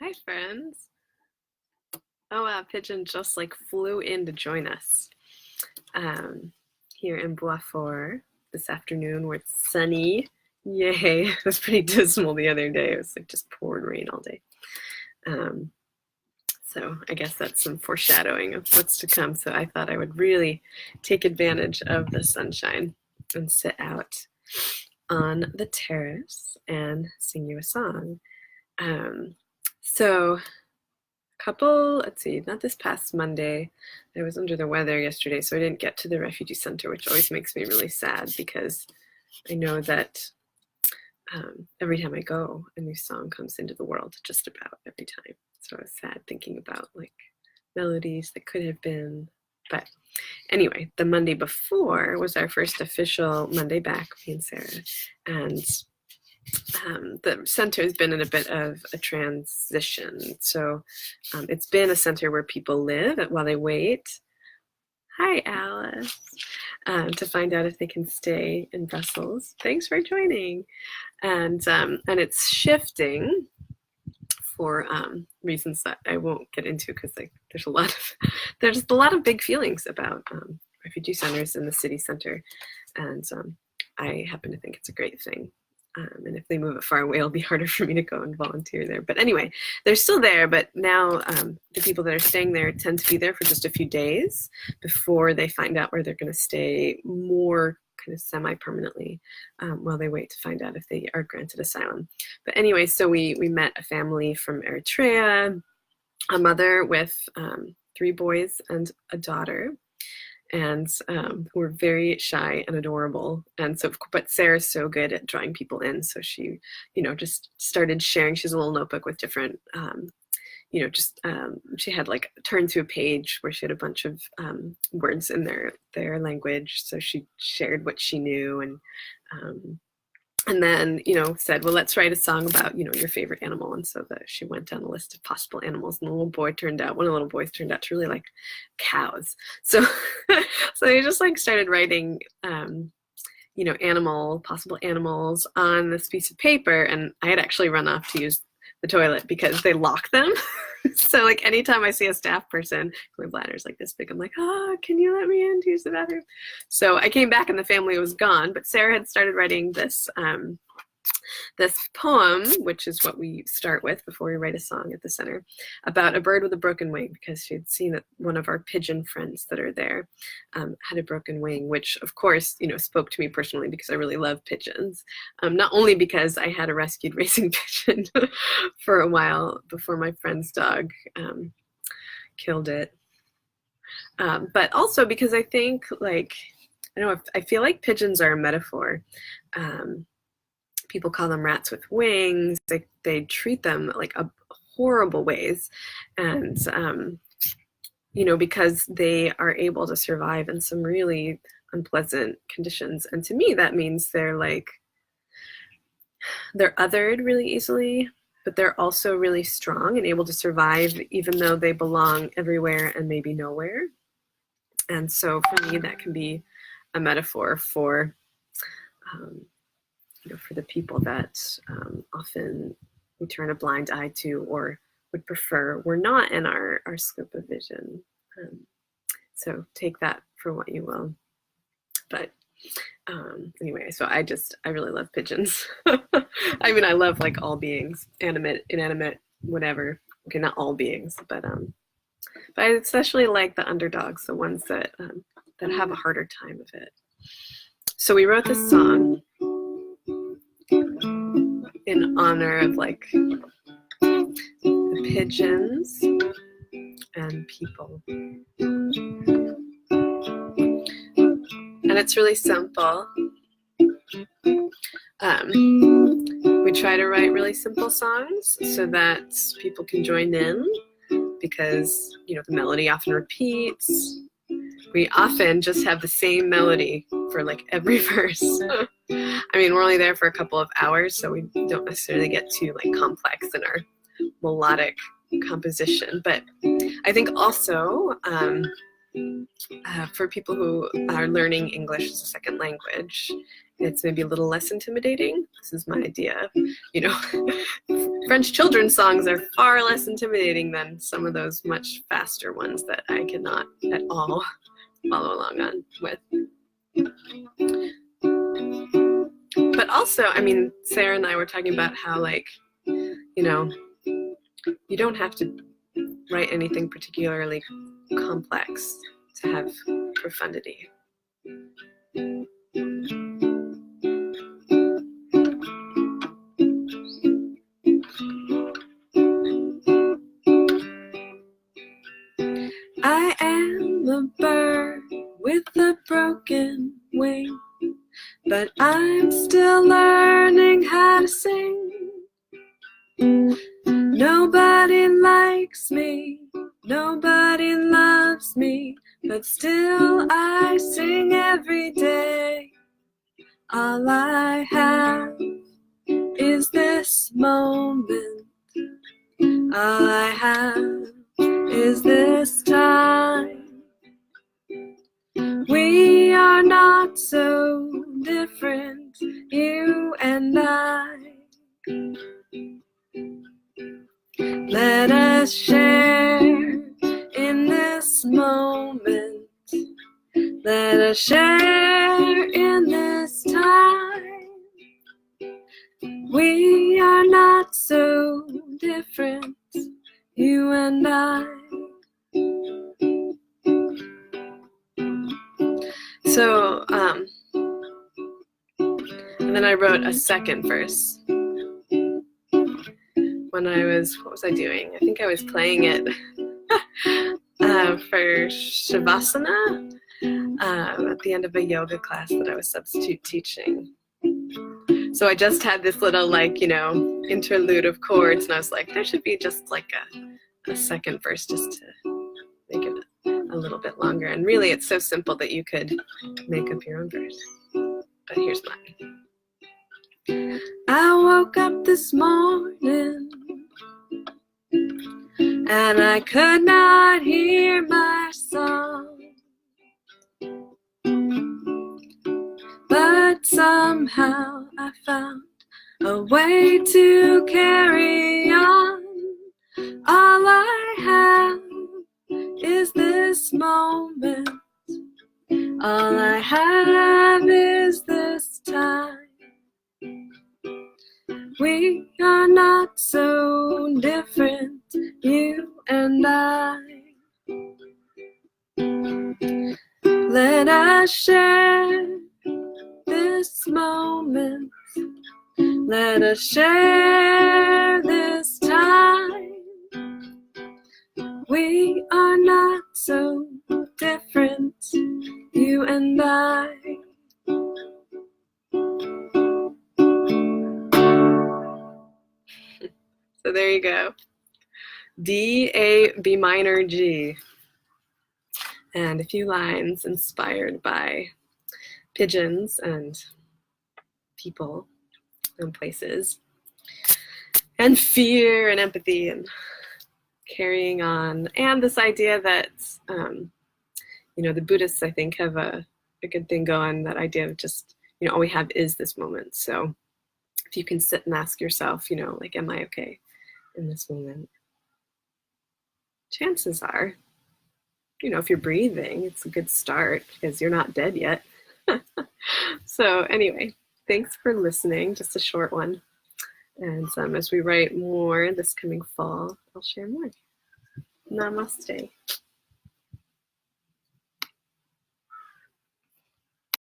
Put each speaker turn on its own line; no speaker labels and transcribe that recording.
Hi, friends. Oh, wow, Pigeon just like flew in to join us um, here in Boisfort this afternoon where it's sunny. Yay. It was pretty dismal the other day. It was like just pouring rain all day. Um, so I guess that's some foreshadowing of what's to come. So I thought I would really take advantage of the sunshine and sit out on the terrace and sing you a song. Um, so let's see, not this past Monday. I was under the weather yesterday, so I didn't get to the refugee center, which always makes me really sad because I know that every time I go, a new song comes into the world, just about every time. So I was sad thinking about like melodies that could have been. But anyway, the Monday before was our first official Monday back, me and Sarah. And the center has been in a bit of a transition. So it's been a center where people live while they wait. Hi, Alice. To find out if they can stay in Brussels. Thanks for joining. And it's shifting for reasons that I won't get into because there's a lot of big feelings about refugee centers in the city center, and I happen to think it's a great thing. And if they move it far away, it'll be harder for me to go and volunteer there. But anyway, they're still there, but now the people that are staying there tend to be there for just a few days before they find out where they're going to stay more kind of semi-permanently while they wait to find out if they are granted asylum. But anyway, so we met a family from Eritrea, a mother with 3 boys and a daughter, and who were very shy and adorable. And so, but Sarah's so good at drawing people in, so she, just started sharing. She has a little notebook with different, she had like turned to a page where she had a bunch of words in their language. So she shared what she knew, and then, said, well, let's write a song about, your favorite animal. And so she went down a list of possible animals, and one of the little boys turned out to really like cows. So, so they just like started writing, possible animals on this piece of paper. And I had actually run off to use the toilet because they lock them. So like anytime I see a staff person, my bladder's like this big, I'm like, can you let me in to use the bathroom? So I came back and the family was gone, but Sarah had started writing this poem, which is what we start with before we write a song at the center, about a bird with a broken wing, because she had seen that one of our pigeon friends that are there had a broken wing, which of course, spoke to me personally because I really love pigeons. Not only because I had a rescued racing pigeon for a while before my friend's dog killed it, but also because I think I feel like pigeons are a metaphor. People call them rats with wings. They treat them like horrible ways. And, because they are able to survive in some really unpleasant conditions. And to me, that means they're othered really easily, but they're also really strong and able to survive even though they belong everywhere and maybe nowhere. And so for me, that can be a metaphor for for the people that often we turn a blind eye to or would prefer were not in our scope of vision. So take that for what you will. But anyway, so I really love pigeons. I mean, I love like all beings, animate, inanimate, whatever. Okay, not all beings, but I especially like the underdogs, the ones that have a harder time of it. So we wrote this song in honor of like the pigeons and people. And it's really simple. We try to write really simple songs so that people can join in because, the melody often repeats. We often just have the same melody for like every verse. I mean, we're only there for a couple of hours, so we don't necessarily get too like complex in our melodic composition. But I think also for people who are learning English as a second language, it's maybe a little less intimidating. This is my idea. For French children's songs are far less intimidating than some of those much faster ones that I cannot at all follow along on with. But also, I mean, Sarah and I were talking about how, like, you know, you don't have to write anything particularly complex to have profundity. I am a bird with a broken wing, but I'm still learning how to sing. Nobody likes me, nobody loves me, but still I sing every day. All I have is this moment. All I have is this time. We are not so different, you and I. Let us share in this moment. Let us share in this time. We are not so different, you and I. So, and then I wrote a second verse. When I was, what was I doing? I think I was playing it for Shavasana at the end of a yoga class that I was substitute teaching. So I just had this little, like, you know, interlude of chords, and I was like, there should be just like a second verse just to make it a little bit longer. And really, it's so simple that you could make up your own verse. But here's mine. I woke up this morning and I could not hear my song, but somehow I found a way to carry on. All I have is this moment. All I have is this time. We are not so different, you and I. Let us share this moment. Let us share this time. We are not so different, you and I. So there you go. D, A, B minor, G. And a few lines inspired by pigeons and people and places, and fear and empathy and carrying on. And this idea that, you know, the Buddhists, I think, have a good thing going, that idea of just, you know, all we have is this moment. So if you can sit and ask yourself, you know, like, am I okay in this moment? Chances are, you know, if you're breathing, it's a good start because you're not dead yet. So anyway, thanks for listening. Just a short one. And as we write more this coming fall, I'll share more. Namaste.